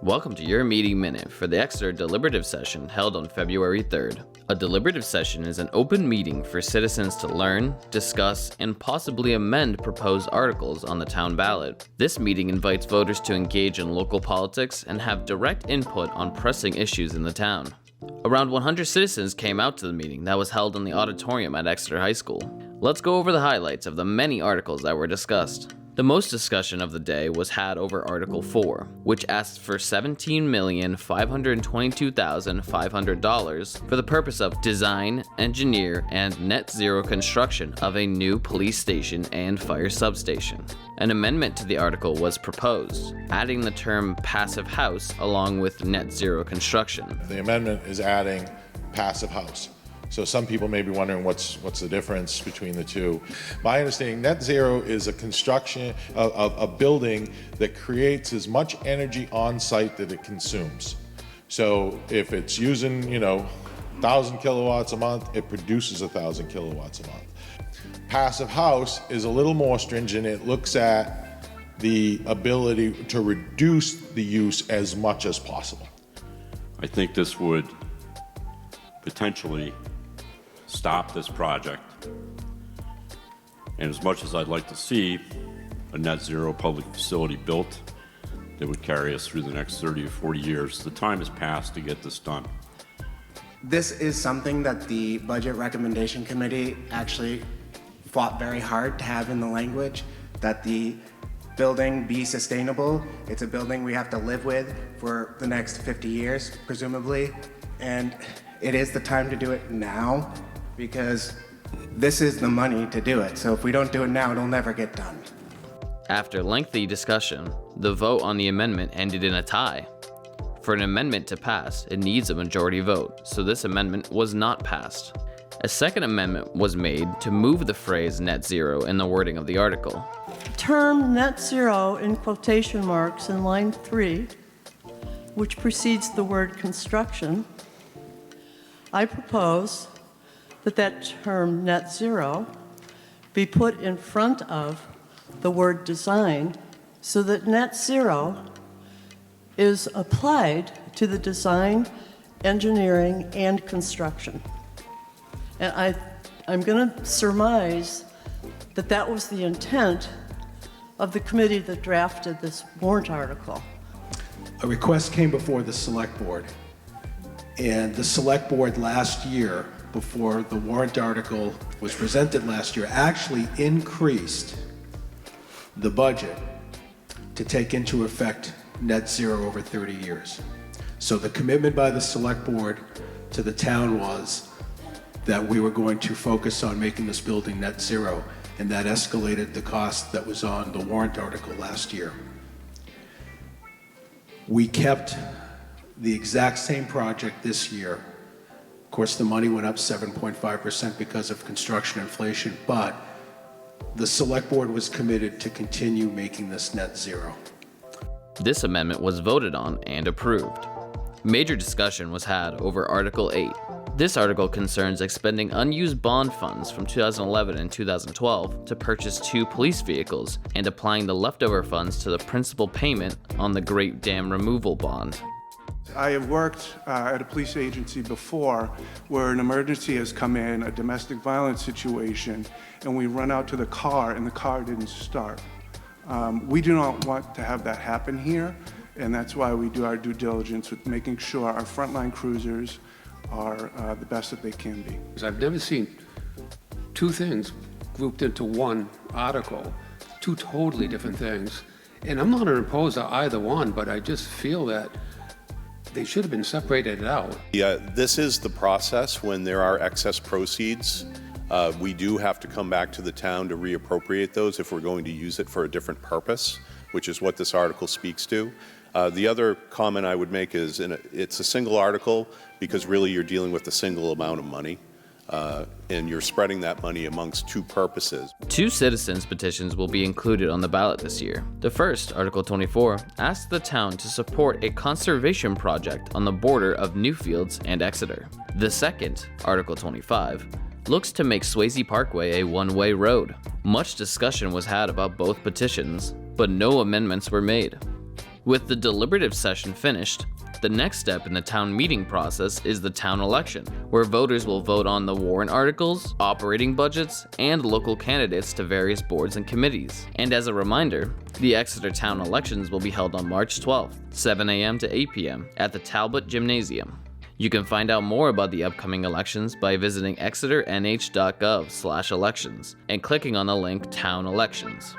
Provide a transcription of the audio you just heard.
Welcome to your meeting minute for the Exeter Deliberative Session held on February 3rd. A deliberative session is an open meeting for citizens to learn, discuss, and possibly amend proposed articles on the town ballot. This meeting invites voters to engage in local politics and have direct input on pressing issues in the town. Around 100 citizens came out to the meeting that was held in the auditorium at Exeter High School. Let's go over the highlights of the many articles that were discussed. The most discussion of the day was had over Article 4, which asked for $17,522,500 for the purpose of design, engineer, and net zero construction of a new police station and fire substation. An amendment to the article was proposed, adding the term passive house along with net zero construction. The amendment is adding passive house. So some people may be wondering what's the difference between the two. My understanding, net zero is a construction of a building that creates as much energy on site that it consumes. So if it's using, 1,000 kilowatts a month, it produces 1,000 kilowatts a month. Passive house is a little more stringent. It looks at the ability to reduce the use as much as possible. I think this would potentially stop this project. And as much as I'd like to see a net zero public facility built that would carry us through the next 30 or 40 years, the time has passed to get this done. This is something that the Budget Recommendation Committee actually fought very hard to have in the language, that the building be sustainable. It's a building we have to live with for the next 50 years, presumably, and it is the time to do it now, because this is the money to do it. So if we don't do it now, it'll never get done. After lengthy discussion, the vote on the amendment ended in a tie. For an amendment to pass, it needs a majority vote, so this amendment was not passed. A second amendment was made to move the phrase net zero in the wording of the article. Term net zero in quotation marks in line 3, which precedes the word construction, I propose that term net zero be put in front of the word design so that net zero is applied to the design, engineering, and construction. And I'm going to surmise that that was the intent of the committee that drafted this warrant article. A request came before the select board, and the select board last year, before the warrant article was presented last year, actually increased the budget to take into effect net zero over 30 years. So the commitment by the select board to the town was that we were going to focus on making this building net zero, and that escalated the cost that was on the warrant article last year. We kept the exact same project this year. Of course, the money went up 7.5% because of construction inflation, but the select board was committed to continue making this net zero. This amendment was voted on and approved. Major discussion was had over Article 8. This article concerns expending unused bond funds from 2011 and 2012 to purchase 2 police vehicles and applying the leftover funds to the principal payment on the Great Dam Removal Bond. I have worked at a police agency before where an emergency has come in, a domestic violence situation, and we run out to the car and the car didn't start. We do not want to have that happen here, and that's why we do our due diligence with making sure our frontline cruisers are the best that they can be. I've never seen two things grouped into one article, two totally different things. And I'm not opposed to either one, but I just feel that they should have been separated out. Yeah, this is the process when there are excess proceeds. We do have to come back to the town to reappropriate those if we're going to use it for a different purpose, which is what this article speaks to. The other comment I would make is it's a single article because really you're dealing with a single amount of money. And you're spreading that money amongst 2 purposes. 2 citizens' petitions will be included on the ballot this year. The first, Article 24, asks the town to support a conservation project on the border of Newfields and Exeter. The second, Article 25, looks to make Swayze Parkway a one-way road. Much discussion was had about both petitions, but no amendments were made. With the deliberative session finished, the next step in the town meeting process is the town election, where voters will vote on the warrant articles, operating budgets, and local candidates to various boards and committees. And as a reminder, the Exeter Town elections will be held on March 12th, 7 a.m. to 8 p.m. at the Talbot Gymnasium. You can find out more about the upcoming elections by visiting Exeternh.gov/elections and clicking on the link Town Elections.